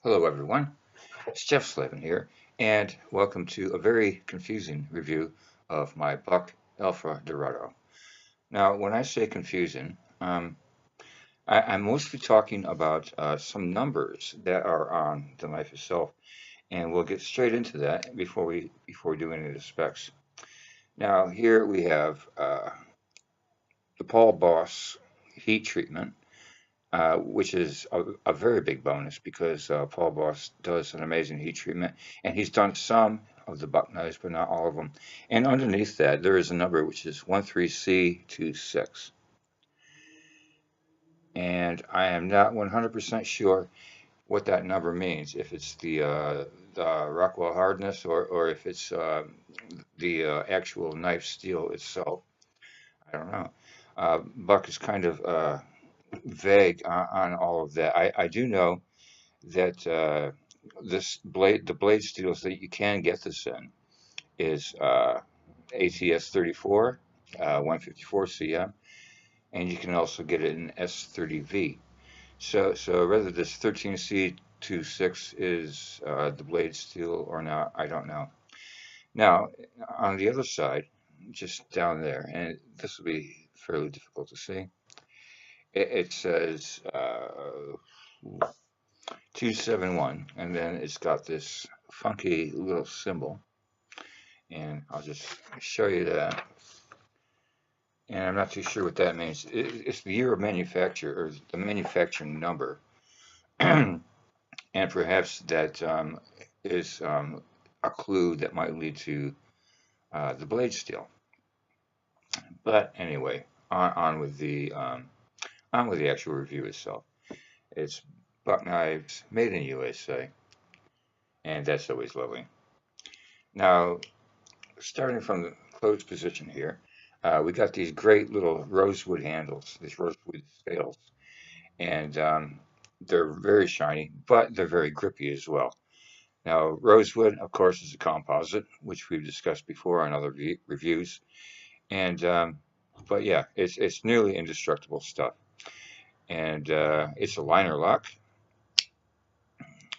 Hello everyone, it's Jeff Slavin here, and welcome to a very confusing review of my Buck Alpha Dorado. Now, when I say confusing, I'm mostly talking about some numbers that are on the knife itself, and we'll get straight into that before we do any of the specs. Now, here we have the Paul Boss heat treatment, which is a very big bonus because Paul Boss does an amazing heat treatment, and he's done some of the buck knives, but not all of them. And underneath that, there is a number which is 13C26, and I am not 100% sure what that number means. If it's the Rockwell hardness, or if it's the actual knife steel itself. I don't know. Buck is kind of vague on all of that. I do know that the blade steels that you can get this in is ATS 34, 154 cm, and you can also get it in S30V. So whether this 13C26 is the blade steel or not, I don't know. Now, on the other side, just down there, and this will be fairly difficult to see, it says 271, and then it's got this funky little symbol, and I'll just show you that. And I'm not too sure what that means. It's the year of manufacture, or the manufacturing number, and perhaps that is a clue that might lead to the blade steel. But anyway, on with the actual review itself. It's buck knives made in USA, and that's always lovely. Now, starting from the closed position here, we got these great little rosewood handles, these rosewood scales, and they're very shiny, but they're very grippy as well. Now, rosewood, of course, is a composite, which we've discussed before on other reviews, and but yeah, it's nearly indestructible stuff, and it's a liner lock,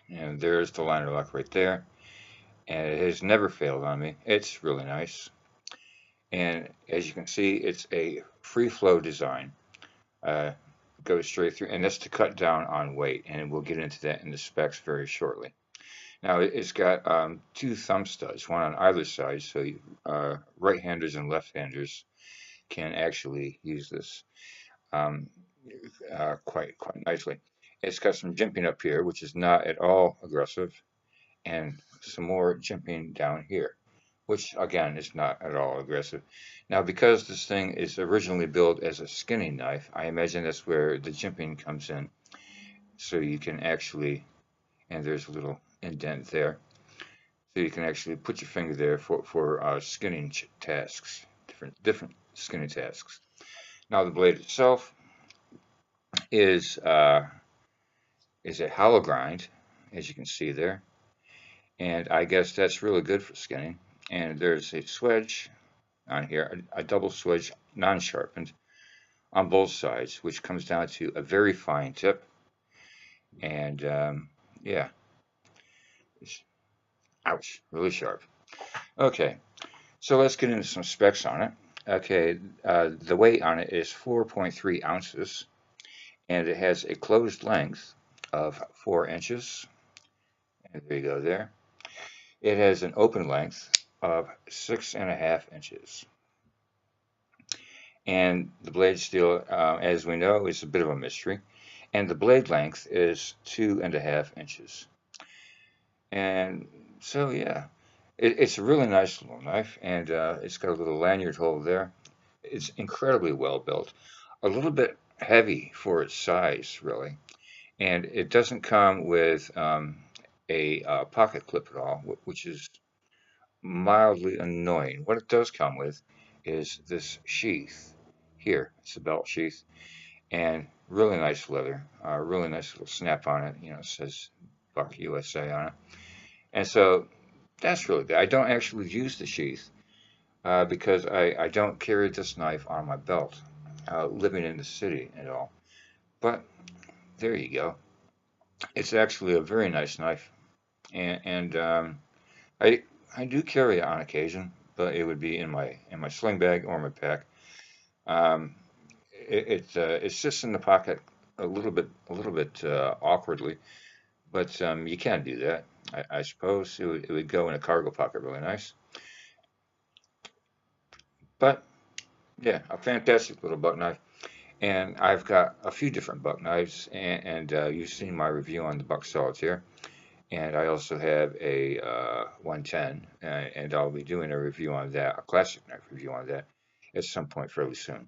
and there's the liner lock right there, and it has never failed on me. It's really nice. And as you can see, it's a free flow design. Uh, Goes straight through, and that's to cut down on weight. And we'll get into that in the specs very shortly. Now, it's got two thumb studs, one on either side, so right-handers and left-handers can actually use this um, quite nicely. It's got some jimping up here, which is not at all aggressive, and some more jimping down here, which again is not at all aggressive. Now, because this thing is originally built as a skinning knife, I imagine that's where the jimping comes in. So you can actually, and there's a little indent there, so you can actually put your finger there for skinning tasks, different skinning tasks. Now, the blade itself is is a hollow grind, as you can see there, and I guess that's really good for skinning. And there's a swedge on here, a double swedge, non-sharpened, on both sides, which comes down to a very fine tip. And yeah, ouch, really sharp. Okay, so let's get into some specs on it. Okay, the weight on it is 4.3 ounces, and it has a closed length of 4 inches. And there you go there. It has an open length of 6.5 inches. And the blade steel, as we know, is a bit of a mystery. And the blade length is 2.5 inches. And so, yeah, it's a really nice little knife, and it's got a little lanyard hole there. It's incredibly well built, a little bit heavy for its size, really. And it doesn't come with a pocket clip at all, which is mildly annoying. What it does come with is this sheath here. It's a belt sheath, and really nice leather, really nice little snap on it. You know, it says Buck USA on it. And so that's really good. I don't actually use the sheath because I don't carry this knife on my belt, living in the city and all. But there you go. It's actually a very nice knife, and I I do carry it on occasion, but it would be in my sling bag or my pack. Um, it's just in the pocket a little bit awkwardly, but you can do that. I suppose it would go in a cargo pocket really nice. But yeah, a fantastic little buck knife. And I've got a few different buck knives, and you've seen my review on the buck solitaire. And I also have a 110, and I'll be doing a review on that, a classic knife review on that, at some point fairly soon.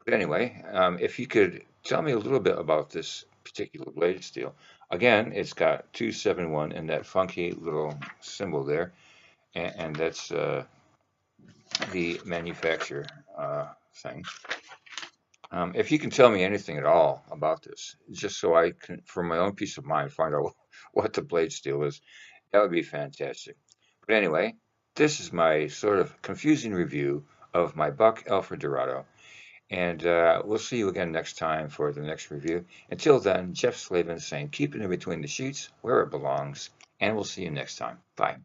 But anyway, if you could tell me a little bit about this particular blade steel. Again, it's got 271 and that funky little symbol there, and that's the manufacturer thing. If you can tell me anything at all about this, just so I can, for my own peace of mind, find out what the blade steel is, that would be fantastic. But anyway, this is my sort of confusing review of my Buck Alfred Dorado. And we'll see you again next time for the next review. Until then, Jeff Slavin saying, keep it in between the sheets where it belongs. And we'll see you next time. Bye.